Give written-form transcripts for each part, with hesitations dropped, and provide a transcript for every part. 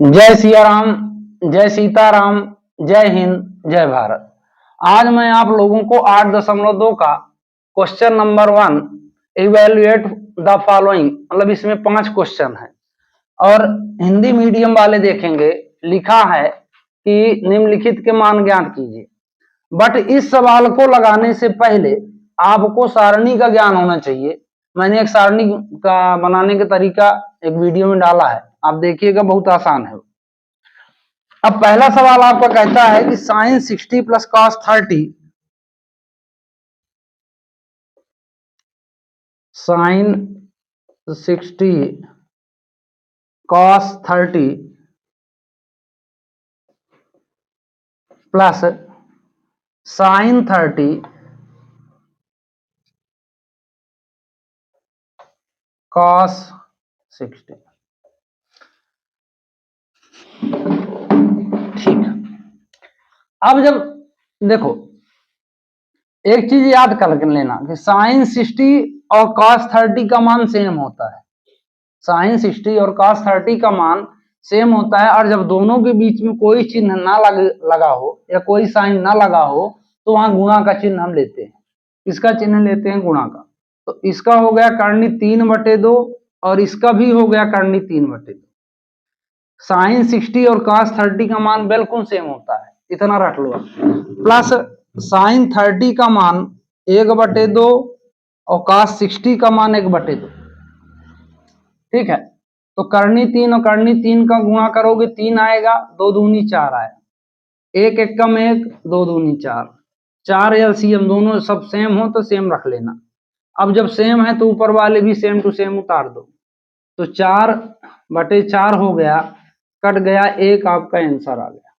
जय सिया राम, जय सीताराम, जय हिंद, जय भारत। आज मैं आप लोगों को 8.2 का question number 1 evaluate the following, मतलब इसमें 5 क्वेश्चन है और हिंदी मीडियम वाले देखेंगे। लिखा है कि निम्नलिखित के मान ज्ञात कीजिए। बट इस सवाल को लगाने से पहले आपको सारणी का ज्ञान होना चाहिए। मैंने एक सारणी का बनाने का तरीका एक वीडियो में डाला है, आप देखिएगा, बहुत आसान है। अब पहला सवाल आपका कहता है कि sine 60 plus cos 30, sine 60 cos 30 plus sine 30 cos 60। ठीक। अब जब देखो, एक चीज याद कर लेना कि साइन 60 और कॉस 30 का मान सेम होता है। साइन 60 और कॉस 30 का मान सेम होता है, और जब दोनों के बीच में कोई चिन्ह ना लगा हो या कोई साइन ना लगा हो तो वहां गुणा का चिन्ह हम लेते हैं। इसका चिन्ह लेते हैं गुणा का। तो इसका हो गया करनी 3/2 और इसका भी हो गया करनी 3/2। साइन 60 और कॉस 30 का मान बिल्कुल सेम होता है, इतना रख लो। प्लस साइन 30 का मान 1/2 और कॉस 60 का मान 1/2। ठीक है, तो करनी 3 और करनी 3 का गुणा करोगे 3 आएगा, 2 दूनी 4 आएगा, 1 एकम 1, 2 दूनी 4, 4 एलसीएम। दोनों सब सेम हो तो सेम रख लेना। अब जब सेम है तो ऊपर वाले भी सेम टू सेम उतार दो, तो 4/4 हो गया, कट गया 1, आपका आंसर आ गया।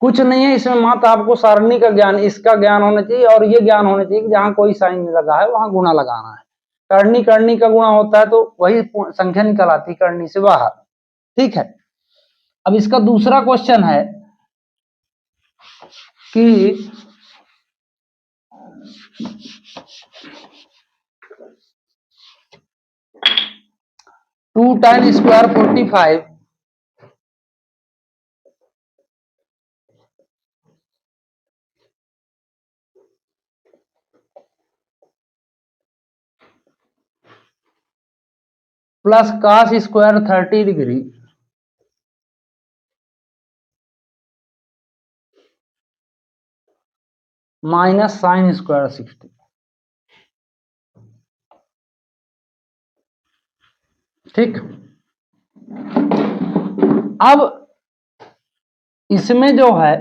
कुछ नहीं है इसमें, मात्र आपको सारणी का ज्ञान, इसका ज्ञान होना चाहिए और ये ज्ञान होना चाहिए कि जहां कोई साइन नहीं लगा है वहां गुणा लगाना है। करनी करनी का गुणा होता है तो वही संख्या निकल आती करनी से बाहर। ठीक है, अब इसका दूसरा क्वेश्चन है कि 2 tan square 45 plus cos square 30 degree minus sine square 60। ठीक, अब इसमें जो है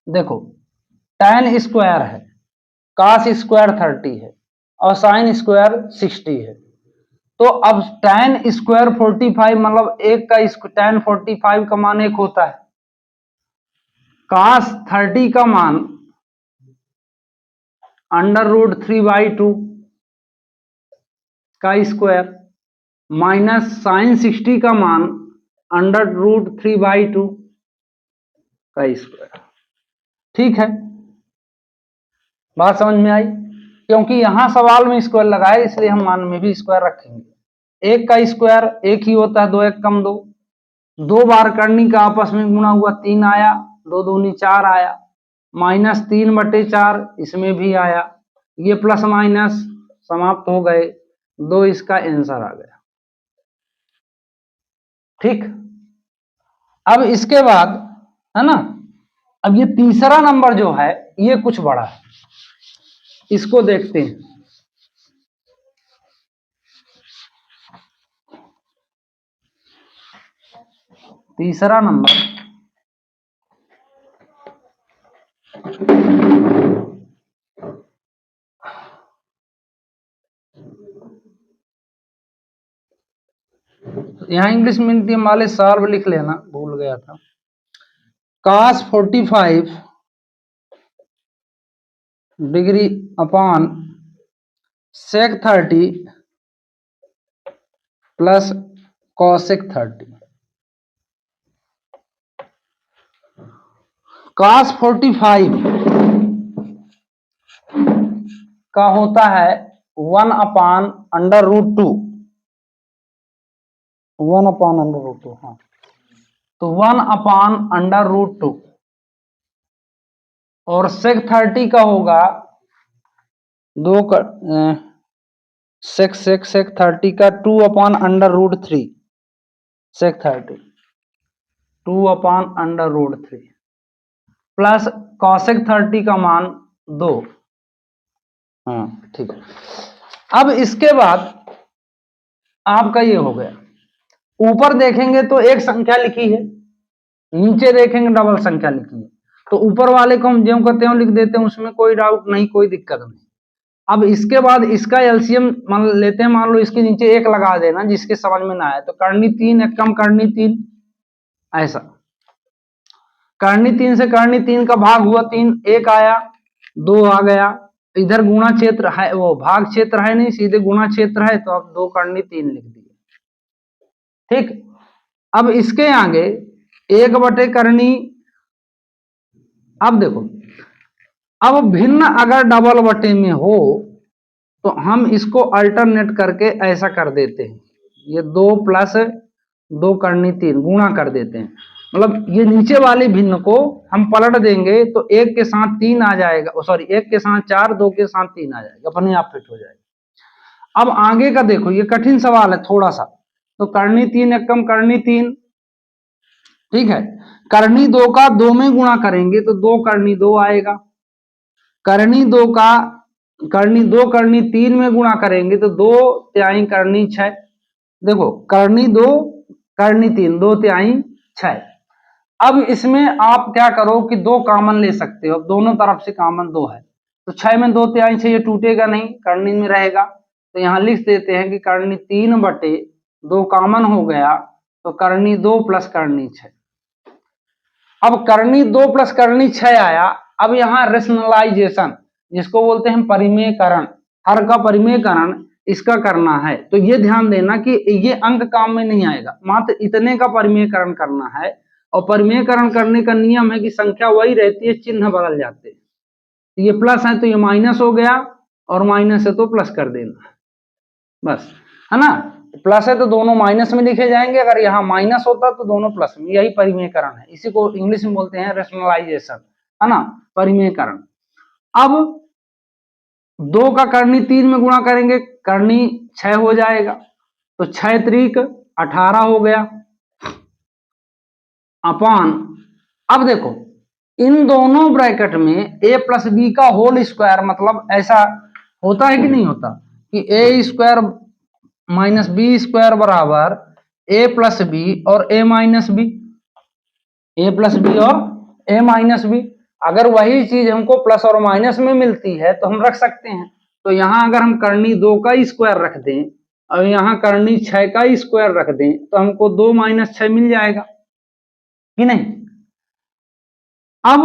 देखो, tan स्क्वायर है, cos स्क्वायर 30 है और साइन स्क्वायर 60 है। तो अब tan स्क्वायर 45, मतलब एक का tan 45 का मान 1 होता है, cos 30 का मान √3/2 का स्क्वायर माइनस साइन 60 का मान √3/2 का स्क्वायर। ठीक है, बात समझ में आई? क्योंकि यहां सवाल में स्क्वायर लगाए इसलिए हम मान में भी स्क्वायर रखेंगे। एक का स्क्वायर एक ही होता है, 2 1 कम 2, 2 बार करनी का आपस में गुणा हुआ 3 आया, 2 दूनी 4 आया, माइनस 3/4 इसमें भी आया, ये प्लस माइनस समाप्त हो गए, 2 इसका आंसर आ गया। ठीक, अब इसके बाद है ना, अब ये तीसरा नंबर जो है ये कुछ बड़ा है, इसको देखते हैं। तीसरा नंबर यहां इंग्लिश मीडियम वाले सॉल्व लिख लेना, भूल गया था। cos 45 degree upon sec 30 plus cosec 30। cos 45 का होता है 1/√2, 1/√2। हाँ, तो 1/√2 और sec 30 का होगा sec 30 का 2/√3 sec 30 2/√3 प्लस cosec 30 का मान 2। हाँ ठीक है। अब इसके बाद आपका ये हो गया, ऊपर देखेंगे तो एक संख्या लिखी है, नीचे देखेंगे डबल संख्या लिखी है, तो ऊपर वाले को हम ज्यों का त्यों लिख देते हैं, उसमें कोई डाउट नहीं, कोई दिक्कत नहीं। अब इसके बाद इसका एलसीएम मान लेते हैं, मान लो इसके नीचे एक लगा देना जिसके समझ में ना आए, तो करनी 3 एक कम करनी 3, ऐसा करनी 3 से करनी 3 का भाग हुआ 3, एक आया 2 आ गया, इधर गुणा क्षेत्र है, वो भाग क्षेत्र है नहीं, सीधे गुणा क्षेत्र है, तो अब 2 करनी 3 लिख दिए। ठीक, अब इसके आगे 1 करनी, अब देखो, अब भिन्न अगर डबल बटे में हो तो हम इसको अल्टरनेट करके ऐसा कर देते हैं, ये 2 + 2 करनी 3 गुणा कर देते हैं, मतलब ये नीचे वाले भिन्न को हम पलट देंगे तो 1 के साथ 3 आ जाएगा, सॉरी 1 के साथ 4, 2 के साथ 3 आ जाएगा, अपने आप फिट हो जाएगा। अब आगे का देखो, ये कठिन सवाल है थोड़ा सा, तो करनी 3 एक कम करनी 3, ठीक है, करनी 2 का 2 में गुणा करेंगे तो 2 करनी 2 आएगा, करनी 2 का करनी 2 करनी 3 में गुणा करेंगे तो 2 तिहाई करनी 6, देखो करनी 2 करनी 3 2 तिहाई 6। अब इसमें आप क्या करो कि 2 कॉमन ले सकते हो, दोनों तरफ से कॉमन 2 है, तो 6 में 2 तिहाई 6, ये टूटेगा नहीं, करनी में रहेगा, तो यहाँ लिख देते हैं कि करनी 3/2 कॉमन हो गया, तो करनी 2 + करनी 6। अब करनी 2 + करनी 6 आया, अब यहाँ रेशनलाइजेशन जिसको बोलते हैं परिमेयकरण, हर का परिमेयकरण इसका करना है, तो ये ध्यान देना कि ये अंक काम में नहीं आएगा, मात्र इतने का परिमेयकरण करना है, और परिमेयकरण करने का नियम है कि संख्या वही रहती है, चिन्ह बदल जाते हैं, ये प्लस है तो ये माइनस हो गया, और माइनस है तो प्लस कर देना, बस, है ना, प्लस है तो दोनों माइनस में लिखे जाएंगे, अगर यहाँ माइनस होता तो दोनों प्लस में, यही परिमेयकरण है, इसी को इंग्लिश में बोलते हैं रेशनलाइजेशन, है ना, परिमेयकरण। अब 2 का करनी 3 में गुणा करेंगे, करनी 6 हो जाएगा, तो 6 त्रिक 18 हो गया, अपान, अब देखो इन दोनों ब्रैकेट में a + b का होल स्क्वायर, मतलब ऐसा होता है कि नहीं होता कि a² - b² बराबर a + b और a - b, a + b और a - b। अगर वही चीज हमको प्लस और माइनस में मिलती है तो हम रख सकते हैं, तो यहाँ अगर हम करनी 2 का स्क्वायर रख दें और यहाँ करनी 6 का स्क्वायर रख दें तो हमको 2 - 6 मिल जाएगा कि नहीं। अब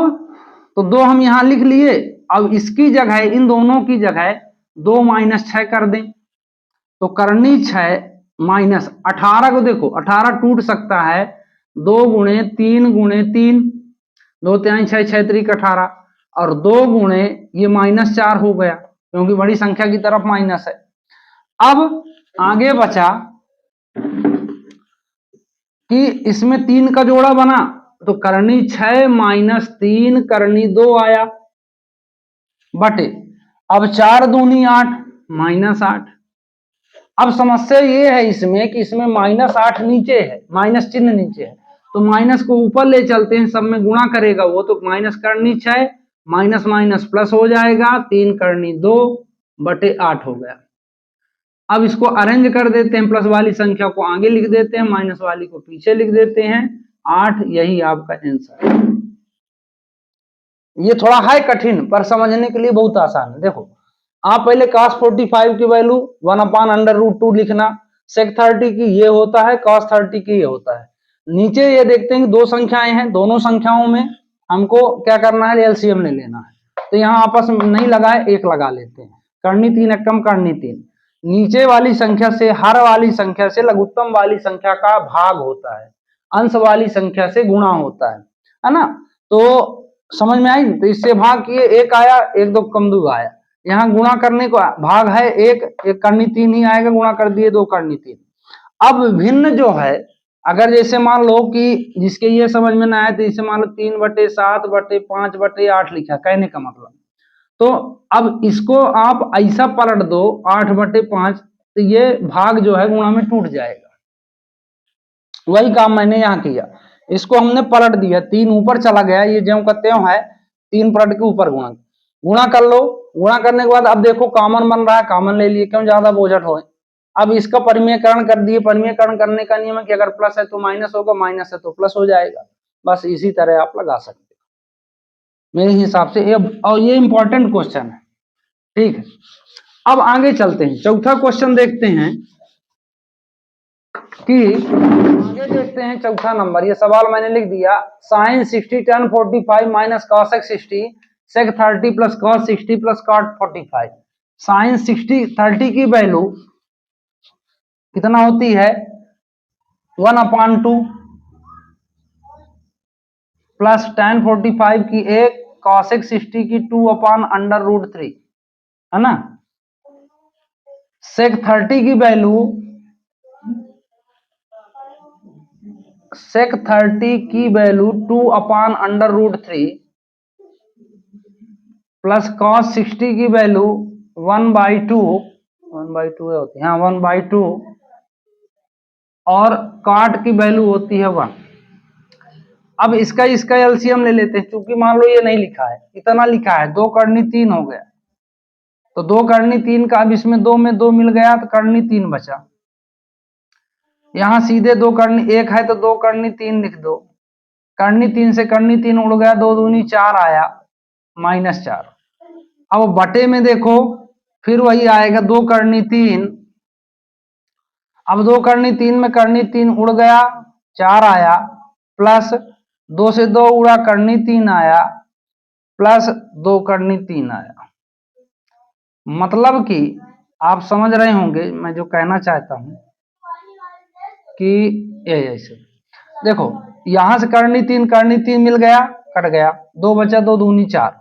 तो 2 हम यहाँ लिख लिए, अब इसकी जगह, इन दोनों की जगह 2 - 6 कर दें, तो करनी 6 - 18 को देखो, 18 टूट सकता है, 2 × 3 × 3, 2 तिहाई 6, 6 त्रिक 18, और 2 गुणे ये -4 हो गया, क्योंकि बड़ी संख्या की तरफ माइनस है। अब आगे बचा कि इसमें 3 का जोड़ा बना, तो करनी 6 - 3 करनी 2 आया, बटे, अब 4 दूनी 8 -8। अब समस्या ये है इसमें कि इसमें -8 नीचे है, माइनस चिन्ह नीचे है, तो माइनस को ऊपर ले चलते हैं, सब में गुणा करेगा वो, तो माइनस करनी 6 माइनस माइनस प्लस हो जाएगा, 3 करनी 2 बटे 8 हो गया। अब इसको अरेंज कर देते हैं, प्लस वाली संख्या को आगे लिख देते हैं, माइनस वाली को पीछे लिख देते हैं, 8, यही आपका आंसर है। ये थोड़ा है कठिन पर समझने के लिए बहुत आसान है। देखो आप पहले cos 45 की वैल्यू 1/√2 लिखना, sec 30 की ये होता है, cos 30 की ये होता है। नीचे ये देखते हैं कि 2 संख्याएं हैं, दोनों संख्याओं में हमको क्या करना है, एलसीएम ले लेना है, तो यहाँ आपस में नहीं लगाए, एक लगा लेते हैं, करनी 3 एक कम करनी 3, नीचे वाली संख्या से, हर वाली संख्या से लघुत्तम वाली संख्या का भाग होता है, अंश वाली संख्या से गुणा होता है ना, तो समझ में आई। तो इससे भाग किए, 1 आया, 1 2 कम 2 आया, यहाँ गुणा करने को भाग है 1 करनी 3 ही आएगा, गुणा कर दिए 2 करनी 3। अब भिन्न जो है अगर जैसे मान लो कि जिसके ये समझ में ना आए तो इसे मान लो 3/7/5/8 लिखा, कहने का मतलब। तो अब इसको आप ऐसा पलट दो 8/5, तो ये भाग जो है गुणा में टूट जाएगा। वही काम मैंने यहाँ किया, इसको हमने पलट दिया, 3 ऊपर चला गया, ये ज्यों का त्यों है, 3 पलट के ऊपर गुणा, गुणा कर लो। गुणा करने के बाद अब देखो कॉमन बन रहा है, कॉमन ले लिए, क्यों ज्यादा बोझट हो। अब इसका परिमेयकरण कर दिए। परिमेयकरण करने का नियम है कि अगर प्लस है तो माइनस होगा, माइनस है तो प्लस हो जाएगा। बस इसी तरह आप लगा सकते हो मेरे हिसाब से। और ये इंपॉर्टेंट क्वेश्चन है, ठीक है। अब आगे चलते हैं, चौथा क्वेश्चन देखते हैं कि आगे देखते हैं चौथा नंबर। ये सवाल मैंने लिख दिया, sine 60 tan 45 minus cos x 60 sec 30 plus cos 60 plus cot 45। Sine 30 की वैल्यू कितना होती है 1/2 प्लस tan 45 की 1 cos x 60 की 2/√3, है ना। sec 30 की वैल्यू sec 30 की वैल्यू 2/√3 प्लस cos 60 की वैल्यू 1/2 होती है, हाँ 1/2, और cot की वैल्यू होती है 1। अब इसका एलसीएम ले लेते हैं, क्योंकि मान लो ये नहीं लिखा है, इतना लिखा है, 2 करनी 3 हो गया, तो 2 करनी 3 का, अब इसमें 2 में 2 मिल गया तो करनी 3 बचा। यहां सीधे 2 करनी 1 है तो 2 करनी 3 लिख दो, करनी 3 से करनी 3 उड़ गया, 2 दूनी 4 आया, -4। अब बटे में देखो फिर वही आएगा, 2 करनी 3, अब 2 करनी 3 में करनी 3 उड़ गया, 4 आया, प्लस 2 से 2 उड़ा, करनी 3 आया, प्लस 2 करनी 3 आया। मतलब कि आप समझ रहे होंगे मैं जो कहना चाहता हूं कि ऐसे देखो, यहां से करनी 3 मिल गया, कट गया, 2 बचा, 2 दूनी 4,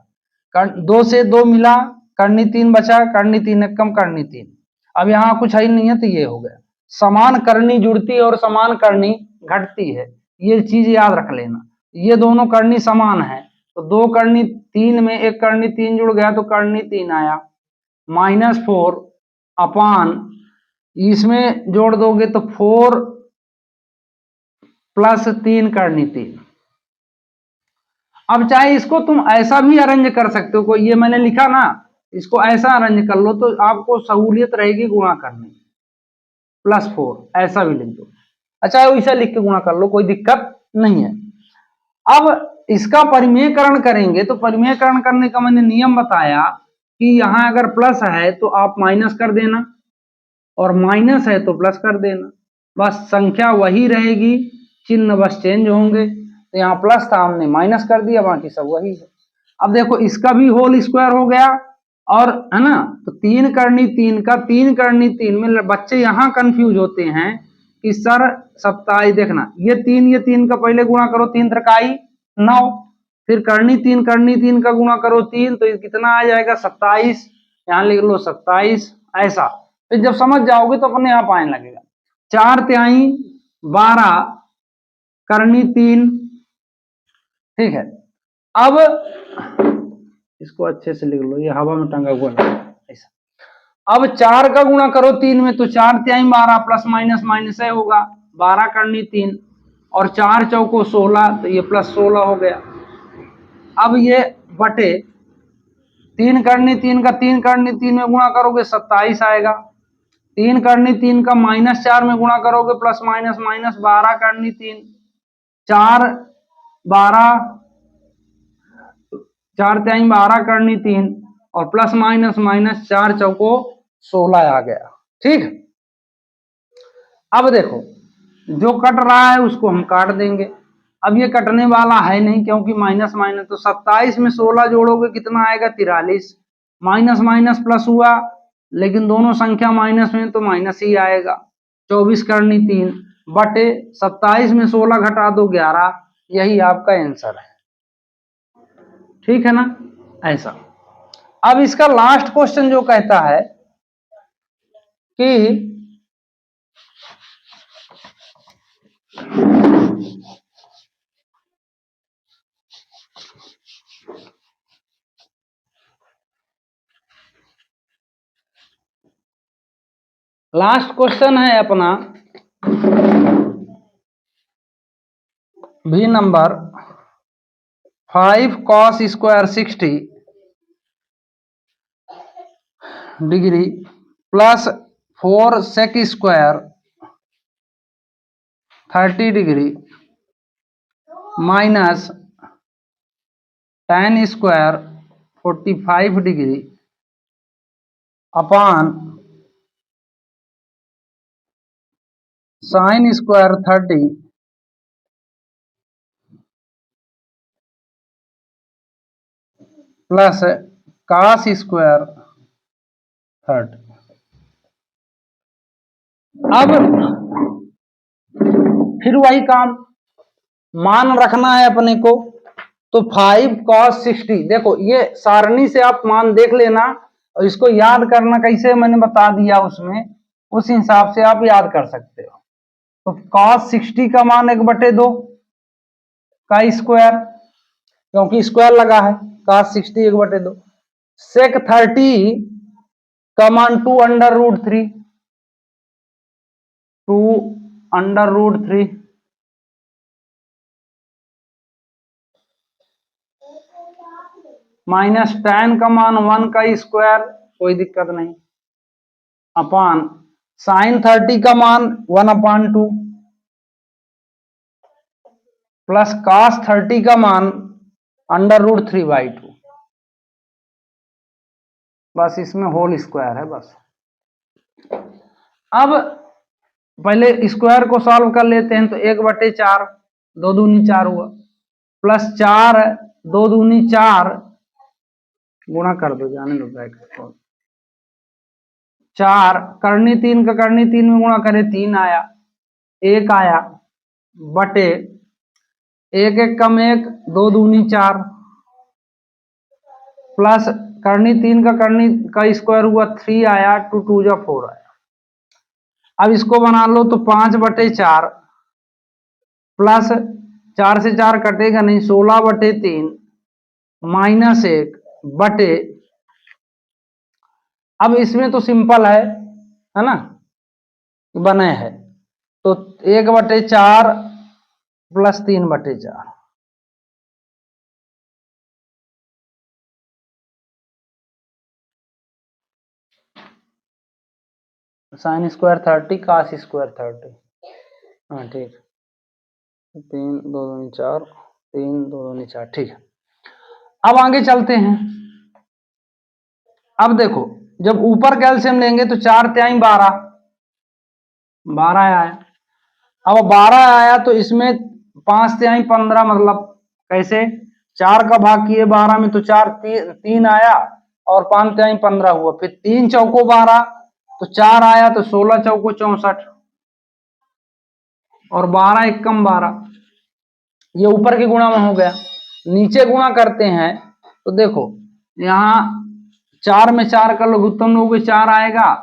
2 से 2 मिला, करनी 3 बचा, करनी 3 कम, करनी 3। अब यहाँ कुछ है ही नहीं है, तो ये हो गया। समान करनी जुड़ती है और समान करनी घटती है, ये चीज याद रख लेना। ये दोनों करनी समान है, तो 2 करनी 3 में 1 करनी 3 जुड़ गया तो करनी 3 आया, -4 अपान, इसमें जोड़ दोगे तो 4 प्लस 3 करनी 3। अब चाहे इसको तुम ऐसा भी अरेंज कर सकते हो, कोई ये मैंने लिखा ना, इसको ऐसा अरेंज कर लो तो आपको सहूलियत रहेगी गुणा करने, +4 ऐसा भी लिख दो, अच्छा वैसा लिख के गुणा कर लो, कोई दिक्कत नहीं है। अब इसका परिमेयकरण करेंगे तो परिमेयकरण करने का मैंने नियम बताया कि यहां अगर प्लस है तो आप माइनस कर देना, और माइनस है तो प्लस कर देना, बस संख्या वही रहेगी, चिन्ह बस चेंज होंगे। तो यहाँ प्लस था, हमने माइनस कर दिया, बाकी सब वही है। अब देखो इसका भी होल स्क्वायर हो गया, और है ना, तो 3 करनी 3 का 3 करनी 3 में बच्चे यहाँ कंफ्यूज होते हैं कि सर 27, देखना ये 3 का पहले गुणा करो, 3 त्रिकाई 9, फिर करनी 3 का गुणा करो 3, तो कितना आ जाएगा 27, यहाँ लिख लो 27, ऐसा। फिर जब समझ जाओगे तो अपने आप आने लगेगा। 4 तिहाई 12 करनी 3, ठीक है। अब इसको अच्छे से लिख लो, ये हवा में टंगा हुआ है ऐसा। अब 4 का गुणा करो 3 में, तो 4 तिहाई 12 प्लस माइनस माइनस है होगा, 12 करनी 3, और 4 चौको 16, तो ये +16 हो गया। अब ये बटे 3 करनी 3 का 3 करनी 3 में गुणा करोगे 27 आएगा, 3 करनी 3 का -4 में गुणा करोगे प्लस माइनस माइनस 12 करनी 3, 4 12 4 तिहाई 12 करनी 3, और प्लस माइनस माइनस 4 चौको 16 आ गया, ठीक। अब देखो जो कट रहा है उसको हम काट देंगे, अब ये कटने वाला है नहीं क्योंकि माइनस माइनस, तो 27 में 16 जोड़ोगे कितना आएगा 43, माइनस माइनस प्लस हुआ, लेकिन दोनों संख्या माइनस में तो माइनस ही आएगा। 24 करनी 3 बटे 27 में 16 घटा दो 11, यही आपका आंसर है, ठीक है ना, ऐसा। अब इसका लास्ट क्वेश्चन जो कहता है कि लास्ट क्वेश्चन है अपना भी number 5 cos square 60 degree plus 4 sec square 30 degree minus tan square 45 degree upon sin square 30 plus cos square 30। अब फिर वही काम, मान रखना है अपने को। तो 5 cos 60, देखो ये सारणी से आप मान देख लेना और इसको याद करना कैसे मैंने बता दिया उसमें, उस हिसाब से आप याद कर सकते हो। तो cos 60 का मान 1/2 का स्क्वायर, क्योंकि स्क्वायर लगा है, cos 60 1/2। sec 30 का मान 2√3, 2√3 माइनस tan का मान 1 का स्क्वायर, कोई दिक्कत नहीं, अपान sin 30 का मान 1/2 प्लस cos 30 का मान √3/2। बस इसमें होल स्क्वायर है बस। अब पहले स्क्वायर को सॉल्व कर लेते हैं। तो 1/4, 2 दूनी 4 हुआ, प्लस 4 2 दूनी 4, गुणा कर दो, जाने दो ब्रैकेट को। 4 करनी 3 का करनी 3 में गुणा करे 3 आया, 1 आया बटे 1 1 कम 1, 2 दूनी 4, प्लस करनी 3 का करनी का स्क्वायर हुआ 3 आया, 2 2 जा 4 आया। अब इसको बना लो तो 5/4 प्लस 4 से 4 कटेगा नहीं, 16/3 माइनस 1 बटे, अब इसमें तो सिंपल है ना, बने है तो 1/4 plus 3/4। Sine square 30 cos square 30, हाँ ठीक, 3 2 दूनी 4, 3 2 दूनी 4, ठीक है। अब आगे चलते हैं। अब देखो जब ऊपर कैल्शियम लेंगे तो 4 तिहाई 12, 12 आया। अब 12 आया तो इसमें 5 तिहाई 15, मतलब कैसे, 4 का भाग किए 12 में तो 4 3 आया और 5 तिहाई 15 हुआ, फिर 3 चौको 12 तो 4 आया, तो 16 चौको 64 और 12 एकम 12, ये ऊपर के गुणा में हो गया। नीचे गुणा करते हैं तो देखो यहाँ 4 में 4 का लघुत्तम लोगे 4 आएगा,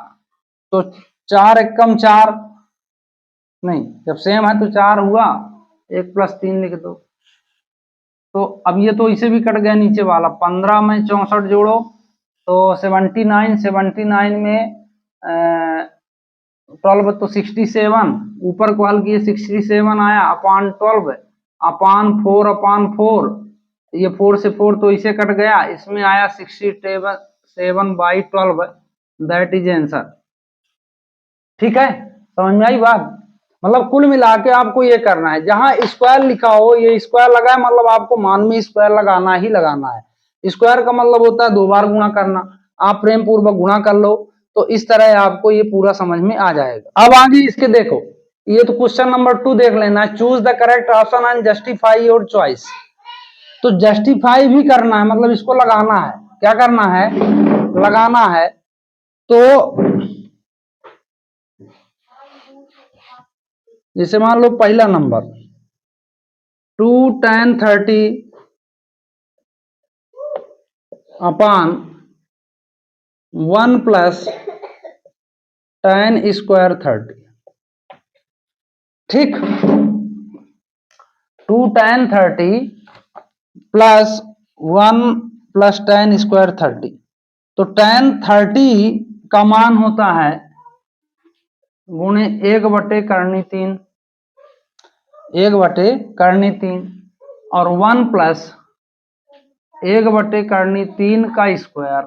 तो 4 एकम 4, नहीं जब सेम है तो 4 हुआ, 1 + 3 लिख दो। तो अब ये तो इसे भी कट गया नीचे वाला, 15 में 64 जोड़ो तो 79, 79 में 12 तो 67, ऊपर को हल किए 67 आया, अपान 12 अपान 4, ये 4 से 4 तो इसे कट गया, इसमें आया 67/12, दैट इज आंसर। ठीक है, समझ में आई बात। मतलब कुल मिला के आपको ये करना है, जहां स्क्वायर लिखा हो ये स्क्वायर लगा है, मतलब आपको मान में स्क्वायर लगाना ही लगाना है। स्क्वायर का मतलब होता है 2 बार गुणा करना, आप प्रेम पूर्वक गुणा कर लो तो इस तरह आपको ये पूरा समझ में आ जाएगा। अब आगे इसके देखो, ये तो क्वेश्चन नंबर 2 देख लेना, choose the correct option and justify your choice. तो जस्टिफाई भी करना है, मतलब इसको लगाना है, क्या करना है, लगाना है। तो जैसे मान लो पहला नंबर 2 tan 30 अपान 1 + tan स्क्वायर 30, ठीक, 2 tan 30 प्लस 1 + tan स्क्वायर 30। तो tan 30 का मान होता है गुणे 1/3, 1/3 और 1 प्लस 1/3 का स्क्वायर।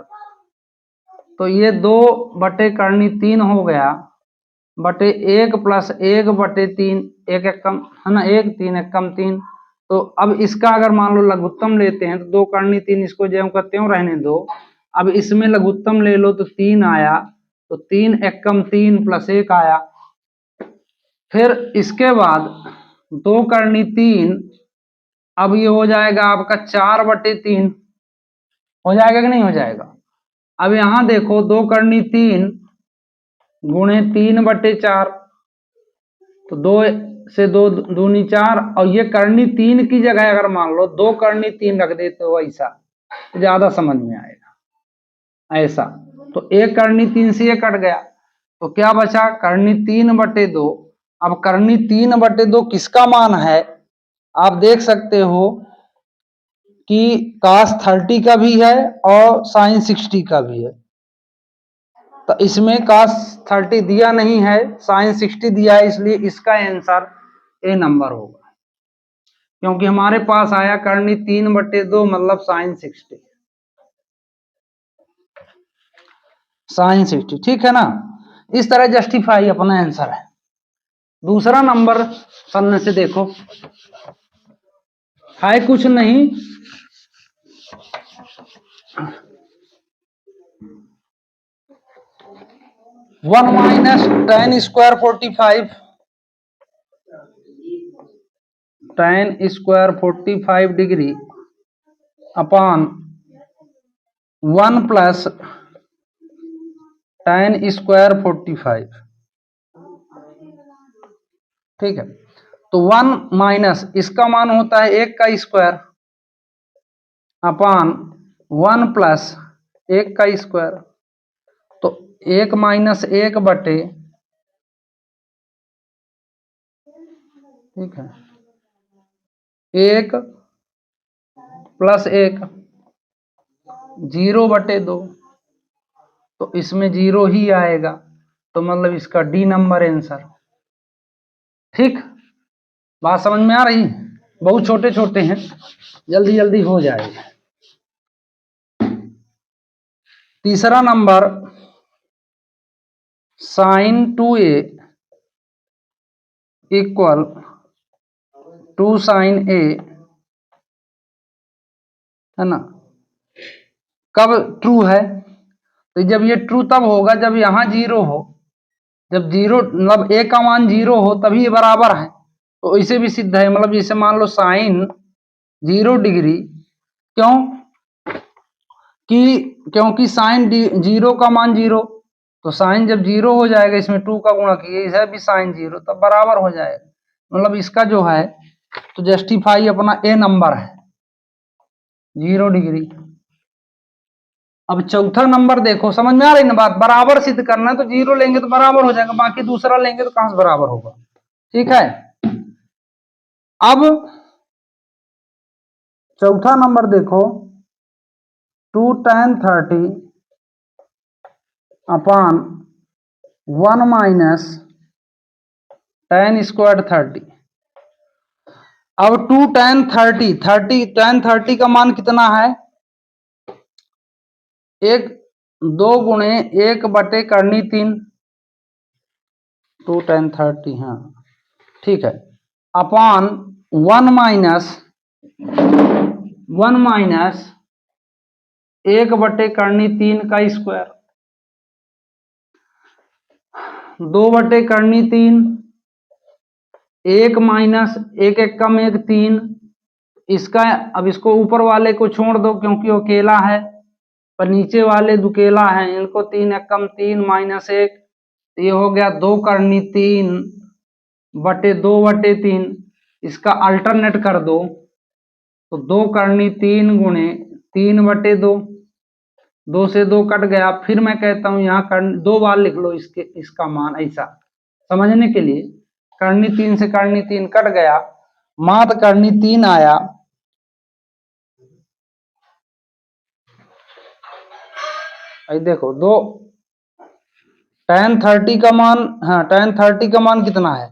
तो ये 2/3 हो गया, बटे 1 प्लस 1/3, 1 एकम है ना, 1 3 एकम 3। तो अब इसका अगर मान लो लघुत्तम लेते हैं तो 2/3, इसको जो का त्यों रहने दो। अब इसमें लघुत्तम ले लो तो 3 आया, तो 3 एकम 3 प्लस 1 आया। फिर इसके बाद 2/3, अब ये हो जाएगा आपका 4/3, हो जाएगा कि नहीं हो जाएगा। अब यहां देखो 2/3 गुणे 3/4, तो 2 से 2 दूनी 4, और ये 3 की जगह अगर मान लो 2/3 रख देते हो ऐसा, तो ज्यादा समझ में आएगा ऐसा। तो 1/3 से ये कट गया, तो क्या बचा 3/2। अब 3/2 किसका मान है, आप देख सकते हो कि cos 30 का भी है और sin 60 का भी है। तो इसमें cos 30 दिया नहीं है, sin 60 दिया है, इसलिए इसका आंसर ए नंबर होगा, क्योंकि हमारे पास आया 3/2 मतलब sin 60, sin 60, ठीक है ना। इस तरह जस्टिफाई अपना आंसर है। दूसरा नंबर सामने से देखो, है कुछ नहीं, 1 minus tan square 45, tan square 45 degree upon 1 plus tan square 45, ठीक है। तो 1 माइनस इसका मान होता है 1 का स्क्वायर अपॉन 1 प्लस 1 का स्क्वायर। तो 1 माइनस 1 बटे, ठीक है, 1 प्लस 1, 0/2, तो इसमें 0 ही आएगा, तो मतलब इसका डी नंबर आंसर। ठीक, बात समझ में आ रही, बहुत छोटे छोटे हैं, जल्दी जल्दी हो जाएगा। तीसरा number sin 2a equal 2 sin a, है ना, कब ट्रू है, तो जब ये ट्रू तब होगा जब यहां 0 हो, जब 0 मतलब a का मान 0 हो तभी ये बराबर है। तो इसे भी सिद्ध है, मतलब जैसे मान लो साइन 0 डिग्री, क्यों कि क्योंकि साइन 0 का मान 0, तो साइन जब 0 हो जाएगा, इसमें 2 का गुणा किए, इसे भी साइन 0, तब बराबर हो जाएगा। मतलब इसका जो है तो जस्टिफाई अपना ए नंबर है, 0 डिग्री। अब चौथा नंबर देखो, समझ में आ रही ना बात, बराबर सिद्ध करना है तो 0 लेंगे तो बराबर हो जाएगा, बाकी दूसरा लेंगे तो कहां से बराबर होगा, ठीक है। अब चौथा नंबर देखो, 2 tan 30 upon 1 minus tan square 30। अब 2 tan 30 का मान कितना है, 1 2 गुणे 1/3, 2 tan 30, हाँ ठीक है, अपॉन 1 माइनस 1/3 का स्क्वायर, 2/3, 1 माइनस 1 एकम 1 3, इसका अब इसको ऊपर वाले को छोड़ दो क्योंकि वो अकेला है, पर नीचे वाले दुकेला है, इनको 3 एकम 3 माइनस 1, ये हो गया 2/3/2/3। इसका अल्टरनेट कर दो तो 2/3 गुणे 3/2, 2 से 2 कट गया। फिर मैं कहता हूं यहाँ 2 बार लिख लो इसका मान, ऐसा समझने के लिए। 3 से 3 कट गया, मात्र 3 आया, देखो 2 tan 30 का मान, हाँ tan 30 का मान कितना है,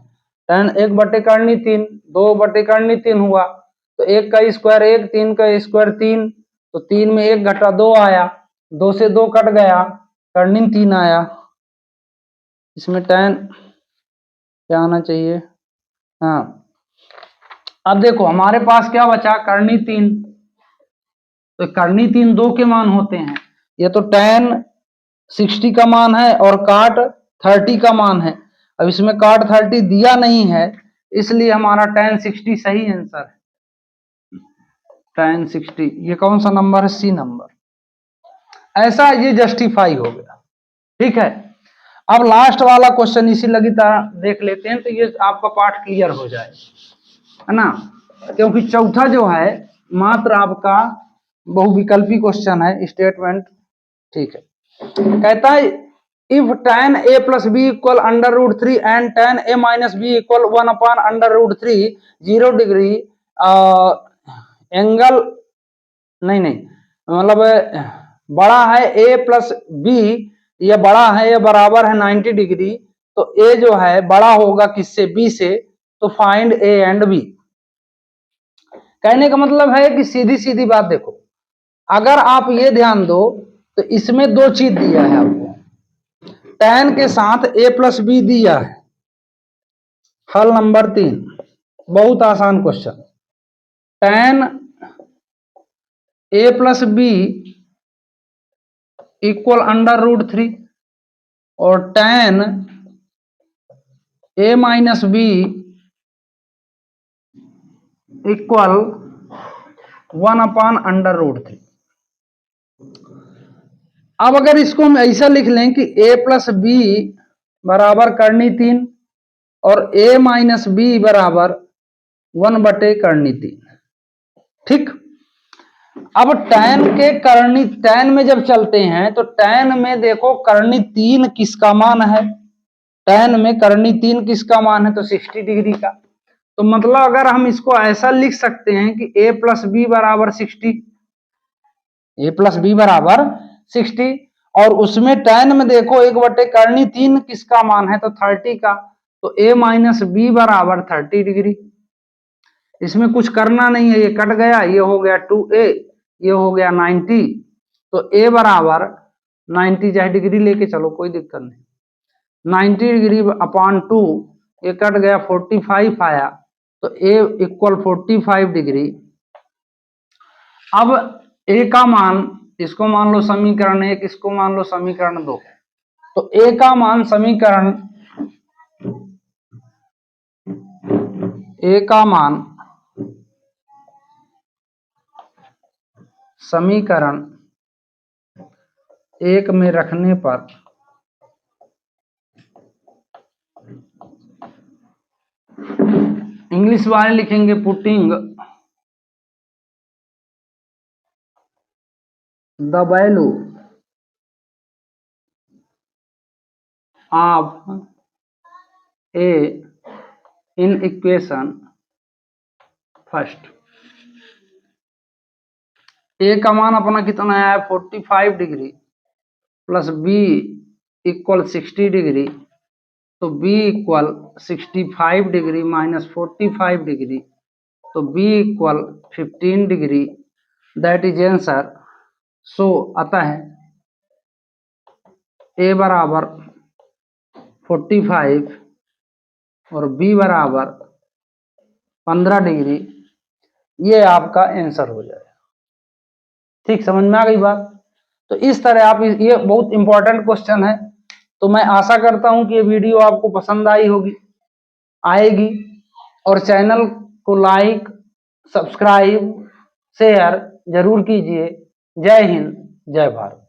tan 1/3 2/3 हुआ, तो 1 का स्क्वायर 1, 3 का स्क्वायर 3, तो 3 में 1 घटा 2 आया, 2 से 2 कट गया, कर्णिन 3 आया। इसमें tan क्या आना चाहिए, हाँ अब देखो हमारे पास क्या बचा, कर्णी 3, तो कर्णी 3 2 के मान होते हैं, ये तो tan 60 का मान है और काट 30 का मान है। अब इसमें काट 30 दिया नहीं है, इसलिए हमारा tan 60 सही आंसर है, tan 60। ये कौन सा नंबर है, सी नंबर। ऐसा ये जस्टिफाई हो गया, ठीक है। अब लास्ट वाला क्वेश्चन इसी लगी तरह देख लेते हैं, तो ये आपका पार्ट क्लियर हो जाए, है ना, क्योंकि चौथा जो है मात्र आपका बहुविकल्पी क्वेश्चन है, स्टेटमेंट, ठीक है। कहता है if tan a plus b equal under root 3 and tan a minus b equal 1 under root 3, 0 degree angle, नहीं मतलब बड़ा है a प्लस b, ये बड़ा है, ये बराबर है 90 डिग्री, तो a जो है बड़ा होगा किससे, b से, तो फाइंड a एंड b। कहने का मतलब है कि सीधी सीधी बात देखो, अगर आप ये ध्यान दो तो इसमें दो चीज दिया है आपको, tan के साथ a प्लस बी दिया है। हल नंबर 3, बहुत आसान question, tan a plus B equal under root 3 और tan a minus B equal 1 under root 3। अब अगर इसको हम ऐसा लिख लें कि a प्लस बी बराबर कर्णी 3 और a माइनस बी बराबर 1/3, ठीक। अब tan के कर्णी, tan में जब चलते हैं तो tan में देखो कर्णी 3 किसका मान है, tan में कर्णी 3 किसका मान है, तो 60 डिग्री का। तो मतलब अगर हम इसको ऐसा लिख सकते हैं कि a प्लस बी बराबर 60, a प्लस बी बराबर 60, और उसमें tan में देखो 1/3 किसका मान है, तो 30 का, तो a माइनस बी बराबर 30 डिग्री। इसमें कुछ करना नहीं है, ये कट गया, ये हो गया 2a, ये हो गया 90, तो a बराबर 90 चाहे डिग्री लेके चलो कोई दिक्कत नहीं, 90 डिग्री अपॉन 2, ये कट गया 45 आया, तो a इक्वल 45 डिग्री। अब a का मान, इसको मान लो समीकरण 1, इसको मान लो समीकरण 2, तो a का मान समीकरण, a का मान समीकरण 1 में रखने पर इंग्लिश वाले लिखेंगे putting the value of a in equation first. A का मान अपना कितना है, 45 degree plus B equal 60 degree, तो b equal 65 degree minus 45 degree, तो b equal 15 degree, that is answer. So आता है a बराबर 45 और b बराबर 15 डिग्री, ये आपका आंसर हो जाएगा। ठीक, समझ में आ गई बात। तो इस तरह आप, ये बहुत इंपॉर्टेंट क्वेश्चन है, तो मैं आशा करता हूं कि ये वीडियो आपको पसंद आई होगी, आएगी, और चैनल को लाइक, सब्सक्राइब, शेयर जरूर कीजिए। जय हिंद, जय भारत।